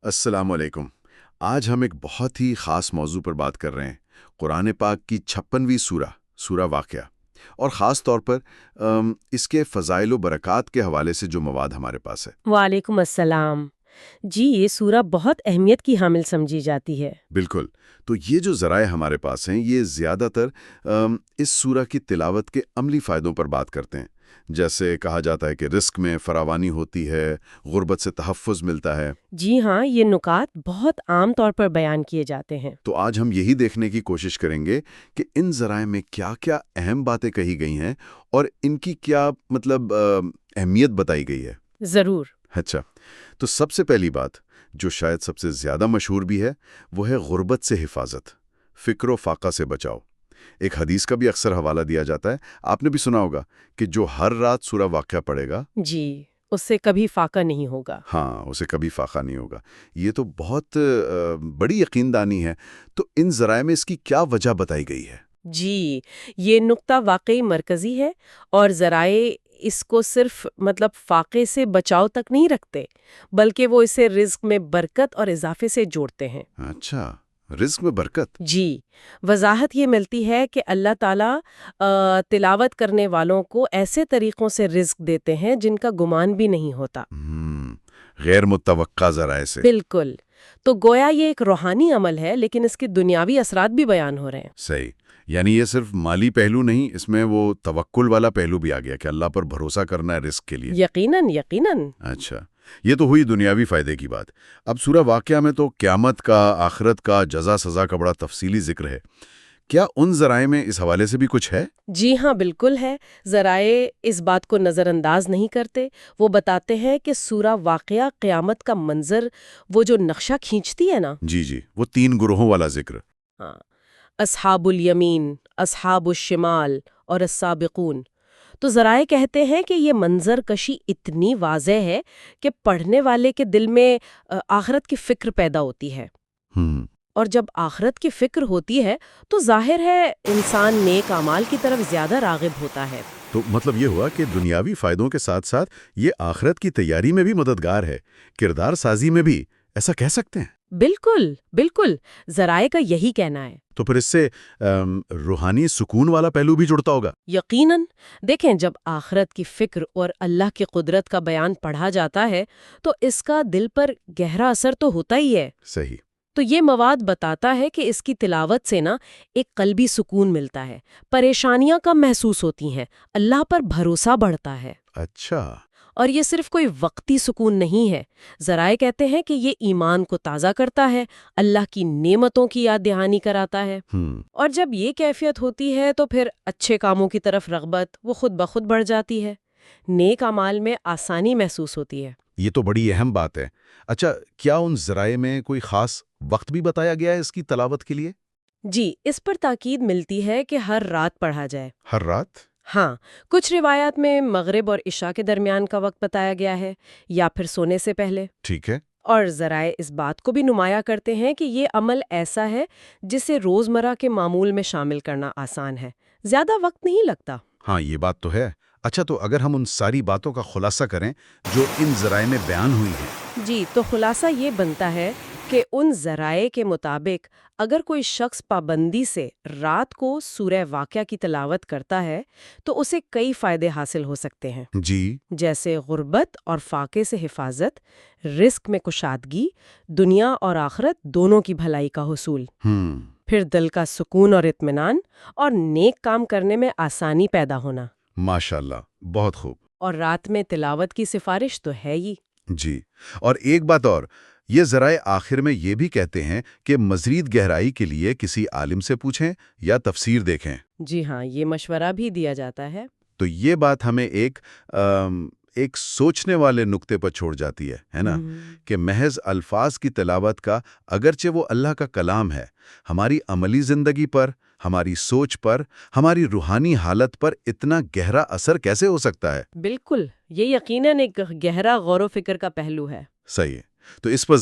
السلام علیکم۔ آج ہم ایک بہت ہی خاص موضوع پر بات کر رہے ہیں، قرآن پاک کی 56ویں سورہ واقعہ، اور خاص طور پر اس کے فضائل و برکات کے حوالے سے جو مواد ہمارے پاس ہے۔ وعلیکم السلام۔ جی، یہ سورہ بہت اہمیت کی حامل سمجھی جاتی ہے۔ بالکل، تو یہ جو ذرائع ہمارے پاس ہیں یہ زیادہ تر اس سورہ کی تلاوت کے عملی فائدوں پر بات کرتے ہیں، جیسے کہا جاتا ہے کہ رزق میں فراوانی ہوتی ہے، غربت سے تحفظ ملتا ہے۔ جی ہاں، یہ نکات بہت عام طور پر بیان کیے جاتے ہیں۔ تو آج ہم یہی دیکھنے کی کوشش کریں گے کہ ان ذرائع میں کیا کیا اہم باتیں کہی گئی ہیں اور ان کی کیا اہمیت بتائی گئی ہے۔ ضرور۔ اچھا، تو سب سے پہلی بات جو شاید سب سے زیادہ مشہور بھی ہے وہ ہے غربت سے حفاظت، فقر و فاقہ سے بچاؤ۔ ایک حدیث کا بھی اکثر حوالہ دیا جاتا ہے، آپ نے بھی سنا ہوگا کہ جو ہر رات سورہ واقعہ پڑھے گا، جی، اس سے کبھی فاقہ نہیں ہوگا۔ ہاں، اسے کبھی فاقہ نہیں ہوگا۔ یہ تو بہت بڑی یقین دانی ہے۔ تو ان ذرائع میں اس کی کیا وجہ بتائی گئی ہے؟ جی، یہ نقطہ واقعی مرکزی ہے، اور ذرائع اس کو صرف فاقے سے بچاؤ تک نہیں رکھتے، بلکہ وہ اسے رزق میں برکت اور اضافے سے جوڑتے ہیں۔ اچھا، رزق میں برکت۔ جی، وضاحت یہ ملتی ہے کہ اللہ تعالیٰ تلاوت کرنے والوں کو ایسے طریقوں سے رزق دیتے ہیں جن کا گمان بھی نہیں ہوتا۔ غیر متوقع ذرائع سے۔ بالکل، تو گویا یہ ایک روحانی عمل ہے، لیکن اس کے دنیاوی اثرات بھی بیان ہو رہے ہیں۔ صحیح، یعنی یہ صرف مالی پہلو نہیں، اس میں وہ توکل والا پہلو بھی آ گیا کہ اللہ پر بھروسہ کرنا ہے رزق کے لیے۔ یقیناً یقیناً۔ اچھا، یہ تو ہوئی دنیاوی فائدے کی بات۔ اب سورہ واقعہ میں تو قیامت کا، آخرت کا، جزا سزا کا بڑا تفصیلی ذکر ہے۔ کیا ان ذرائع میں اس حوالے سے بھی کچھ ہے؟ جی ہاں، بالکل ہے۔ ذرائع اس بات کو نظر انداز نہیں کرتے۔ وہ بتاتے ہیں کہ سورہ واقعہ قیامت کا منظر، وہ جو نقشہ کھینچتی ہے نا۔ جی، وہ 3 گروہوں والا ذکر۔ ہاں، اصحاب الیمین، اصحاب الشمال اور السابقون۔ تو ذرائع کہتے ہیں کہ یہ منظر کشی اتنی واضح ہے کہ پڑھنے والے کے دل میں آخرت کی فکر پیدا ہوتی ہے۔ اور جب آخرت کی فکر ہوتی ہے تو ظاہر ہے انسان نیک اعمال کی طرف زیادہ راغب ہوتا ہے۔ تو مطلب یہ ہوا کہ دنیاوی فائدوں کے ساتھ ساتھ یہ آخرت کی تیاری میں بھی مددگار ہے، کردار سازی میں بھی، ایسا کہہ سکتے ہیں؟ بالکل بالکل، ذرائع کا یہی کہنا ہے۔ تو پھر اس سے روحانی سکون والا پہلو بھی جڑتا ہوگا؟ یقیناً۔ دیکھیں، جب آخرت کی فکر اور اللہ کی قدرت کا بیان پڑھا جاتا ہے تو اس کا دل پر گہرا اثر تو ہوتا ہی ہے۔ صحیح۔ تو یہ مواد بتاتا ہے کہ اس کی تلاوت سے ایک قلبی سکون ملتا ہے، پریشانیاں کم محسوس ہوتی ہیں، اللہ پر بھروسہ بڑھتا ہے۔ اچھا۔ اور یہ صرف کوئی وقتی سکون نہیں ہے۔ ذرائع کہتے ہیں کہ یہ ایمان کو تازہ کرتا ہے، اللہ کی نعمتوں کی یاد دہانی کراتا ہے۔ اور جب یہ کیفیت ہوتی ہے تو پھر اچھے کاموں کی طرف رغبت وہ خود بخود بڑھ جاتی ہے، نیک اعمال میں آسانی محسوس ہوتی ہے۔ یہ تو بڑی اہم بات ہے۔ اچھا، کیا ان ذرائع میں کوئی خاص وقت بھی بتایا گیا ہے اس کی تلاوت کے لیے؟ جی، اس پر تاکید ملتی ہے کہ ہر رات پڑھا جائے۔ ہر رات؟ ہاں، کچھ روایات میں مغرب اور عشاء کے درمیان کا وقت بتایا گیا ہے، یا پھر سونے سے پہلے۔ ٹھیک ہے۔ اور ذرائع اس بات کو بھی نمایاں کرتے ہیں کہ یہ عمل ایسا ہے جسے روزمرہ کے معمول میں شامل کرنا آسان ہے، زیادہ وقت نہیں لگتا۔ ہاں، یہ بات تو ہے۔ اچھا، تو اگر ہم ان ساری باتوں کا خلاصہ کریں جو ان ذرائع میں بیان ہوئی ہیں۔ جی، تو خلاصہ یہ بنتا ہے کہ ان ذرائع کے مطابق اگر کوئی شخص پابندی سے رات کو سورہ واقعہ کی تلاوت کرتا ہے تو اسے کئی فائدے حاصل ہو سکتے ہیں۔ جی۔ جیسے غربت اور فاقے سے حفاظت، رزق میں کشادگی، دنیا اور آخرت دونوں کی بھلائی کا حصول، پھر دل کا سکون اور اطمینان، اور نیک کام کرنے میں آسانی پیدا ہونا۔ ماشاءاللہ، بہت خوب۔ اور رات میں تلاوت کی سفارش تو ہے ہی۔ جی، اور ایک بات اور، یہ ذرائع آخر میں یہ بھی کہتے ہیں کہ مزید گہرائی کے لیے کسی عالم سے پوچھیں یا تفسیر دیکھیں۔ جی ہاں، یہ مشورہ بھی دیا جاتا ہے۔ تو یہ بات ہمیں ایک سوچنے والے نقطے پر چھوڑ جاتی ہے نا، کہ محض الفاظ کی تلاوت کا، اگرچہ وہ اللہ کا کلام ہے، ہماری عملی زندگی پر، ہماری سوچ پر، ہماری روحانی حالت پر اتنا گہرا اثر کیسے ہو سکتا ہے؟ بالکل، یہ یقیناً ایک گہرا غور و فکر کا پہلو ہے۔ صحیح ہے۔ تو اس پر